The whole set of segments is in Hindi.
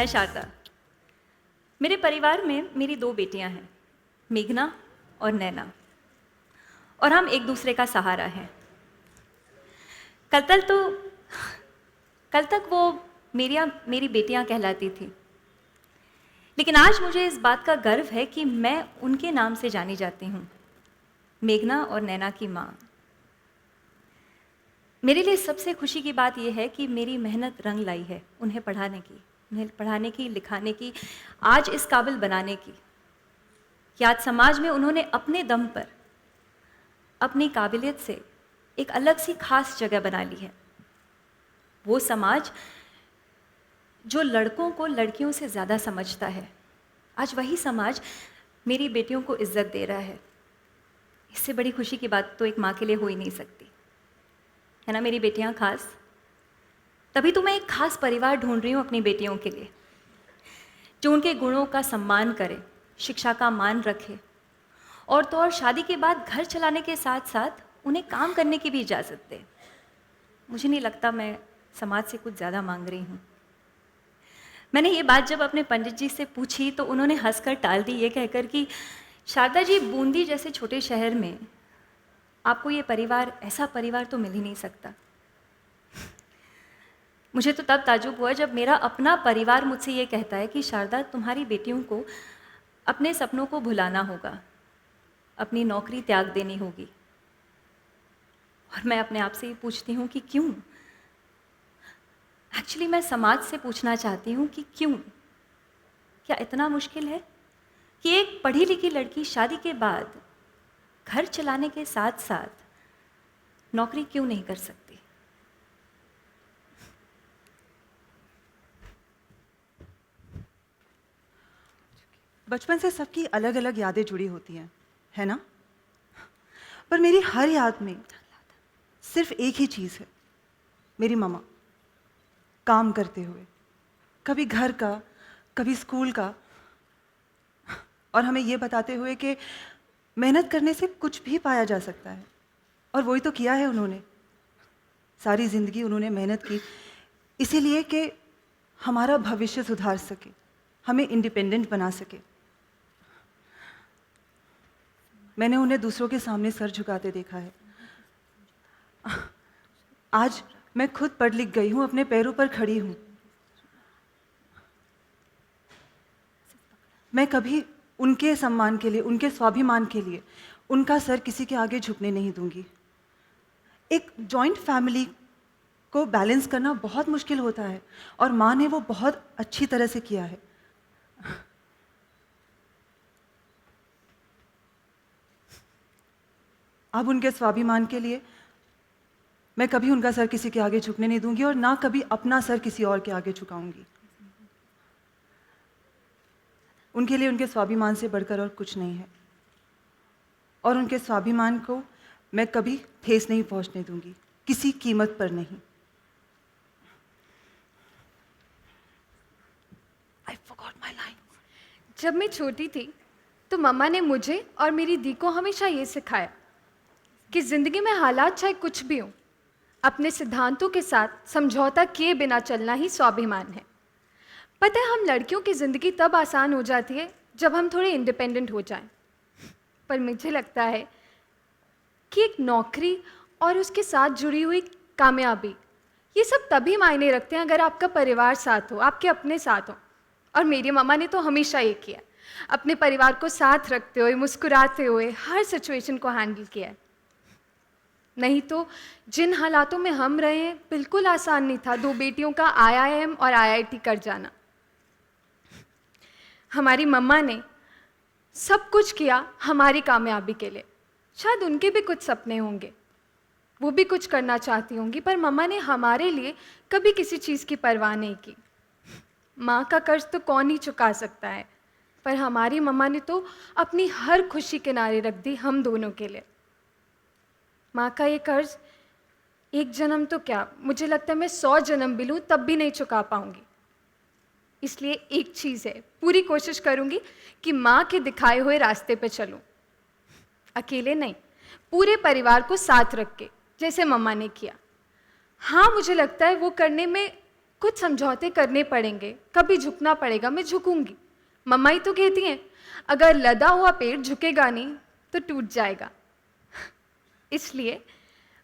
मैं शारदा। मेरे परिवार में मेरी 2 बेटियां हैं, मेघना और नैना, और हम एक दूसरे का सहारा हैं। कल तक तो कल तक वो मेरी बेटियां कहलाती थी, लेकिन आज मुझे इस बात का गर्व है कि मैं उनके नाम से जानी जाती हूँ, मेघना और नैना की माँ। मेरे लिए सबसे खुशी की बात यह है कि मेरी मेहनत रंग लाई है उन्हें पढ़ाने की, लिखाने की, आज इस काबिल बनाने की कि आज समाज में उन्होंने अपने दम पर, अपनी काबिलियत से एक अलग सी खास जगह बना ली है। वो समाज जो लड़कों को लड़कियों से ज़्यादा समझता है, आज वही समाज मेरी बेटियों को इज्जत दे रहा है। इससे बड़ी खुशी की बात तो एक माँ के लिए हो ही नहीं सकती, है ना मेरी बेटियां खास? तभी तो मैं एक खास परिवार ढूंढ रही हूँ अपनी बेटियों के लिए, जो उनके गुणों का सम्मान करे, शिक्षा का मान रखे, और तो और शादी के बाद घर चलाने के साथ साथ उन्हें काम करने की भी इजाज़त दे। मुझे नहीं लगता मैं समाज से कुछ ज़्यादा मांग रही हूँ। मैंने ये बात जब अपने पंडित जी से पूछी तो उन्होंने हंसकर टाल दी, ये कहकर कि शारदा जी, बूंदी जैसे छोटे शहर में आपको ये परिवार, ऐसा परिवार तो मिल ही नहीं सकता। मुझे तो तब ताज्जुब हुआ जब मेरा अपना परिवार मुझसे ये कहता है कि शारदा, तुम्हारी बेटियों को अपने सपनों को भुलाना होगा, अपनी नौकरी त्याग देनी होगी। और मैं अपने आप से ये पूछती हूँ कि क्यों? एक्चुअली मैं समाज से पूछना चाहती हूँ कि क्यों? क्या इतना मुश्किल है कि एक पढ़ी लिखी लड़की शादी के बाद घर चलाने के साथ साथ नौकरी क्यों नहीं कर सकती? बचपन से सबकी अलग अलग यादें जुड़ी होती हैं, है ना? पर मेरी हर याद में सिर्फ एक ही चीज़ है, मेरी मम्मा काम करते हुए, कभी घर का, कभी स्कूल का, और हमें ये बताते हुए कि मेहनत करने से कुछ भी पाया जा सकता है। और वही तो किया है उन्होंने। सारी ज़िंदगी उन्होंने मेहनत की, इसीलिए कि हमारा भविष्य सुधार सके, हमें इंडिपेंडेंट बना सके। मैंने उन्हें दूसरों के सामने सर झुकाते देखा है। आज मैं खुद पढ़ लिख गई हूँ, अपने पैरों पर खड़ी हूँ। मैं कभी उनके सम्मान के लिए, उनके स्वाभिमान के लिए उनका सर किसी के आगे झुकने नहीं दूंगी। एक जॉइंट फैमिली को बैलेंस करना बहुत मुश्किल होता है, और माँ ने वो बहुत अच्छी तरह से किया है। अब उनके स्वाभिमान के लिए मैं कभी उनका सर किसी के आगे झुकने नहीं दूंगी, और ना कभी अपना सर किसी और के आगे झुकाऊंगी। उनके लिए उनके स्वाभिमान से बढ़कर और कुछ नहीं है, और उनके स्वाभिमान को मैं कभी ठेस नहीं पहुंचने दूंगी, किसी कीमत पर नहीं। I forgot my line. जब मैं छोटी थी तो मम्मा ने मुझे और मेरी दी को हमेशा ये सिखाया कि ज़िंदगी में हालात चाहे कुछ भी हो, अपने सिद्धांतों के साथ समझौता किए बिना चलना ही स्वाभिमान है। पता है, हम लड़कियों की ज़िंदगी तब आसान हो जाती है जब हम थोड़े इंडिपेंडेंट हो जाएं। पर मुझे लगता है कि एक नौकरी और उसके साथ जुड़ी हुई कामयाबी, ये सब तभी मायने रखते हैं अगर आपका परिवार साथ हो, आपके अपने साथ हो। और मेरी मम्मा ने तो हमेशा ये किया, अपने परिवार को साथ रखते हुए, मुस्कुराते हुए हर सिचुएशन को हैंडल किया है। नहीं तो जिन हालातों में हम रहे हैं, बिल्कुल आसान नहीं था 2 बेटियों का IIM और IIT कर जाना। हमारी मम्मा ने सब कुछ किया हमारी कामयाबी के लिए। शायद उनके भी कुछ सपने होंगे, वो भी कुछ करना चाहती होंगी, पर मम्मा ने हमारे लिए कभी किसी चीज़ की परवाह नहीं की। माँ का कर्ज तो कौन ही चुका सकता है, पर हमारी मम्मा ने तो अपनी हर खुशी किनारे रख दी हम दोनों के लिए। माँ का ये कर्ज एक जन्म तो क्या, मुझे लगता है मैं 100 जन्म भी लूँ तब भी नहीं चुका पाऊंगी। इसलिए एक चीज़ है, पूरी कोशिश करूंगी कि माँ के दिखाए हुए रास्ते पे चलूं, अकेले नहीं, पूरे परिवार को साथ रख के, जैसे मम्मा ने किया। हाँ, मुझे लगता है वो करने में कुछ समझौते करने पड़ेंगे, कभी झुकना पड़ेगा, मैं झुकूंगी। मम्मा ही तो कहती हैं, अगर लदा हुआ पेड़ झुकेगा नहीं तो टूट जाएगा। इसलिए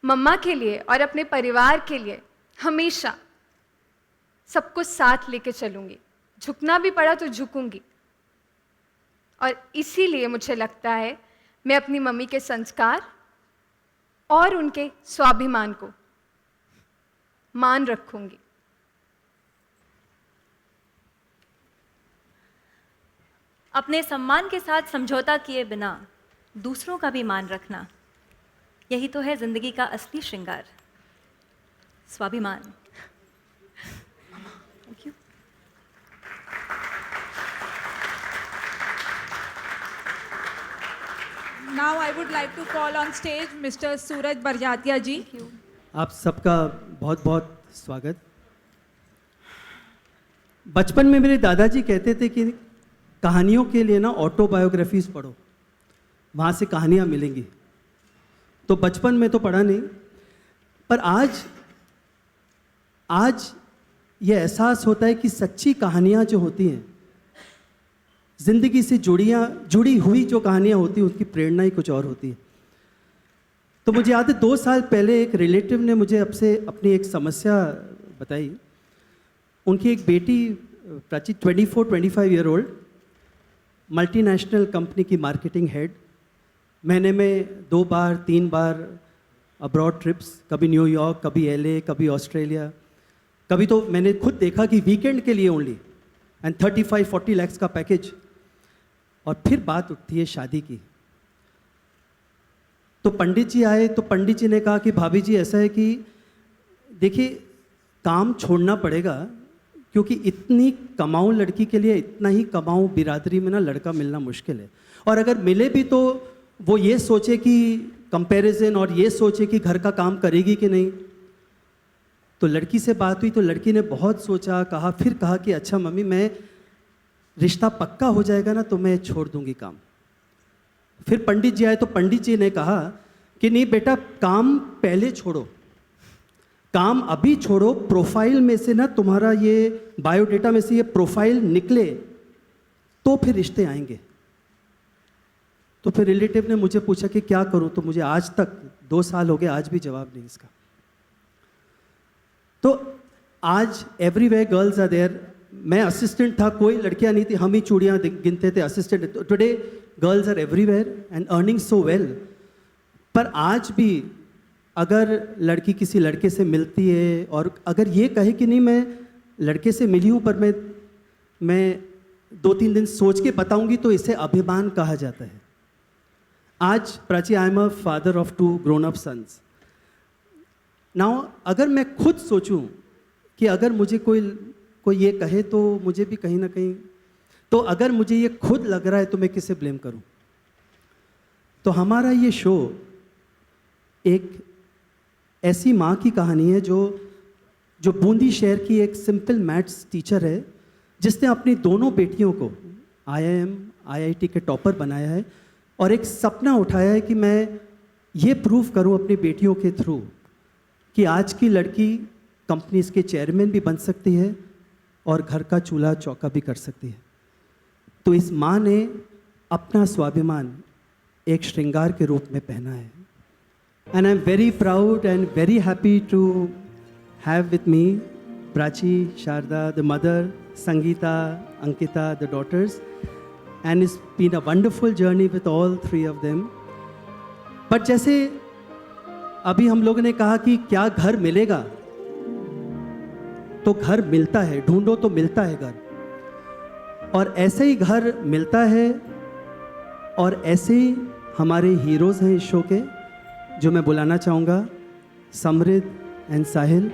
मम्मा के लिए और अपने परिवार के लिए हमेशा सब कुछ साथ लेके चलूंगी। झुकना भी पड़ा तो झुकूंगी। और इसीलिए मुझे लगता है मैं अपनी मम्मी के संस्कार और उनके स्वाभिमान को मान रखूंगी। अपने सम्मान के साथ समझौता किए बिना दूसरों का भी मान रखना, यही तो है जिंदगी का असली श्रृंगार, स्वाभिमान। Thank you. Now I would like to call on stage Mr. Suraj Barjatia ji. आप सबका बहुत बहुत स्वागत। बचपन में मेरे दादाजी कहते थे कि कहानियों के लिए ना ऑटोबायोग्राफीज पढ़ो, वहाँ से कहानियाँ मिलेंगी। तो बचपन में तो पढ़ा नहीं, पर आज ये एहसास होता है कि सच्ची कहानियाँ जो होती हैं, ज़िंदगी से जुड़ी हुई जो कहानियाँ होती हैं, उसकी प्रेरणा ही कुछ और होती है। तो मुझे याद है 2 साल पहले एक रिलेटिव ने मुझे अपनी एक समस्या बताई। उनकी एक बेटी Prachi 24-25 year old, multinational company की मार्केटिंग हेड, महीने में 2 बार 3 बार अब्रॉड ट्रिप्स, कभी न्यूयॉर्क, कभी LA, कभी ऑस्ट्रेलिया, कभी तो मैंने खुद देखा कि वीकेंड के लिए ओनली, एंड 35-40 लाख का पैकेज। और फिर बात उठती है शादी की। तो पंडित जी आए, तो पंडित जी ने कहा कि भाभी जी ऐसा है कि देखिए काम छोड़ना पड़ेगा, क्योंकि इतनी कमाऊं लड़की के लिए, इतना ही कमाऊं बिरादरी में ना लड़का मिलना मुश्किल है। और अगर मिले भी तो वो ये सोचे कि कंपैरिजन, और ये सोचे कि घर का काम करेगी कि नहीं। तो लड़की से बात हुई तो लड़की ने बहुत सोचा, फिर कहा कि अच्छा मम्मी, मैं रिश्ता पक्का हो जाएगा ना तो मैं छोड़ दूंगी काम। फिर पंडित जी आए तो पंडित जी ने कहा कि नहीं बेटा, काम पहले छोड़ो, काम अभी छोड़ो, प्रोफाइल में से ना तुम्हारा ये बायोडेटा में से ये प्रोफाइल निकले तो फिर रिश्ते आएंगे। तो फिर रिलेटिव ने मुझे पूछा कि क्या करूं, तो मुझे आज तक 2 साल हो गए, आज भी जवाब नहीं इसका। तो आज एवरीवेयर गर्ल्स आर देयर। मैं असिस्टेंट था, कोई लड़कियां नहीं थी, हम ही चूड़ियां गिनते थे assistant. Today girls are everywhere and earning so well. पर आज भी अगर लड़की किसी लड़के से मिलती है और अगर ये कहे कि नहीं मैं लड़के से मिली हूँ पर मैं 2-3 दिन सोच के बताऊंगी, तो इसे अभिमान कहा जाता है। आज Prachi, I am a father of 2 grown up sons. Now अगर मैं खुद सोचूं कि अगर मुझे कोई ये कहे तो मुझे भी कहीं ना कहीं, तो अगर मुझे ये खुद लग रहा है तो मैं किसे ब्लेम करूं। तो हमारा ये शो एक ऐसी माँ की कहानी है जो बूंदी शहर की एक सिंपल मैथ्स टीचर है, जिसने अपनी दोनों बेटियों को IIM IIT के टॉपर बनाया है, और एक सपना उठाया है कि मैं ये प्रूव करूं अपनी बेटियों के थ्रू कि आज की लड़की कंपनीज के चेयरमैन भी बन सकती है और घर का चूल्हा चौका भी कर सकती है। तो इस माँ ने अपना स्वाभिमान एक श्रृंगार के रूप में पहना है। And I am very proud and very happy to have with me Prachi, Sharda, the mother, Sangeeta, Ankita, the daughters, and it's been a wonderful journey with all 3 of them. But जैसे अभी हम लोगों ने कहा कि क्या घर मिलेगा, तो घर मिलता है, ढूंढो तो मिलता है घर। और ऐसे ही घर मिलता है, और ऐसे ही हमारे हीरोज़ हैं इस शो के, जो मैं बुलाना चाहूँगा, समृद्ध एंड साहिल।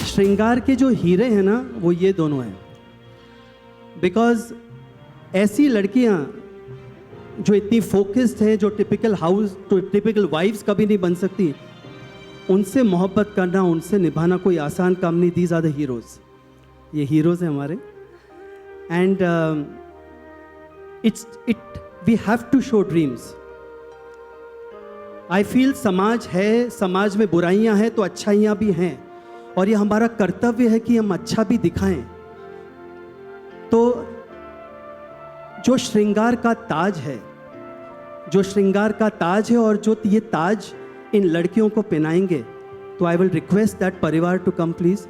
श्रृंगार के जो हीरे हैं ना, वो ये दोनों हैं। बिकॉज ऐसी लड़कियां जो इतनी फोकस्ड हैं, जो टिपिकल वाइफ्स कभी नहीं बन सकती, उनसे मोहब्बत करना, उनसे निभाना कोई आसान काम नहीं। These are the heroes. ये हीरोज हैं हमारे। And we have to show dreams. I feel समाज है, समाज में बुराइयां हैं तो अच्छाइयां भी हैं, और ये हमारा कर्तव्य है कि हम अच्छा भी दिखाएं। तो जो श्रृंगार का ताज है, जो श्रृंगार का ताज है और जो ये ताज इन लड़कियों को पहनाएंगे, तो आई विल रिक्वेस्ट दैट परिवार टू कम प्लीज।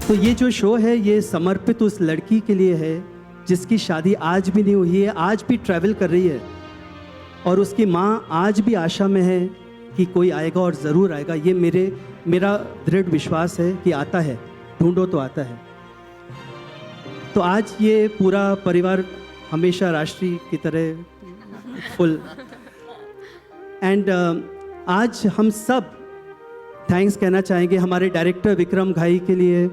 तो ये जो शो है ये समर्पित उस लड़की के लिए है जिसकी शादी आज भी नहीं हुई है, आज भी ट्रैवल कर रही है, और उसकी माँ आज भी आशा में है कि कोई आएगा और ज़रूर आएगा। ये मेरा दृढ़ विश्वास है कि आता है, ढूंढो तो आता है। तो आज ये पूरा परिवार हमेशा राष्ट्रीय की तरह फुल, एंड आज हम सब थैंक्स कहना चाहेंगे हमारे डायरेक्टर विक्रम घाई के लिए,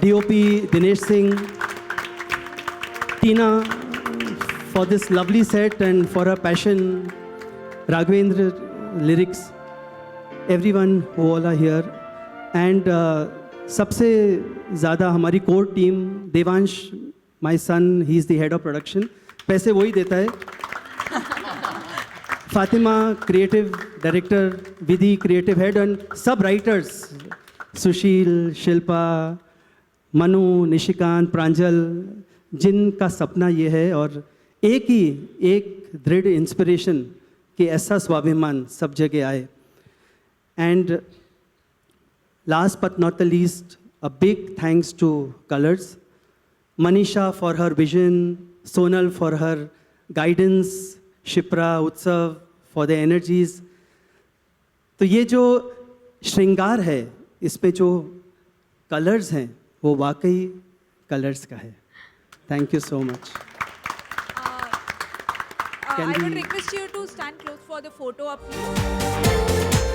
DOP Dinesh Singh, Tina for this lovely set and for her passion, Raghavendra lyrics, everyone who all are here, and सबसे ज़्यादा हमारी core team, Devansh my son, he is the head of production, पैसे वही देता है, Fatima creative director, Vidhi creative head, and सब राइटर्स सुशील, शिल्पा, मनु, निशिकांत, प्रांजल, जिनका सपना ये है और एक दृढ़ इंस्पिरेशन कि ऐसा स्वाभिमान सब जगह आए। And last but not the least, a big thanks two colours, Manisha for her vision, Sonal for her guidance, Shipra, उत्सव फॉर द एनर्जीज। तो ये जो श्रृंगार है, इसमें जो कलर्स हैं वो वाकई कलर्स का है। Thank you so much. I would request you to stand close for the photo up here.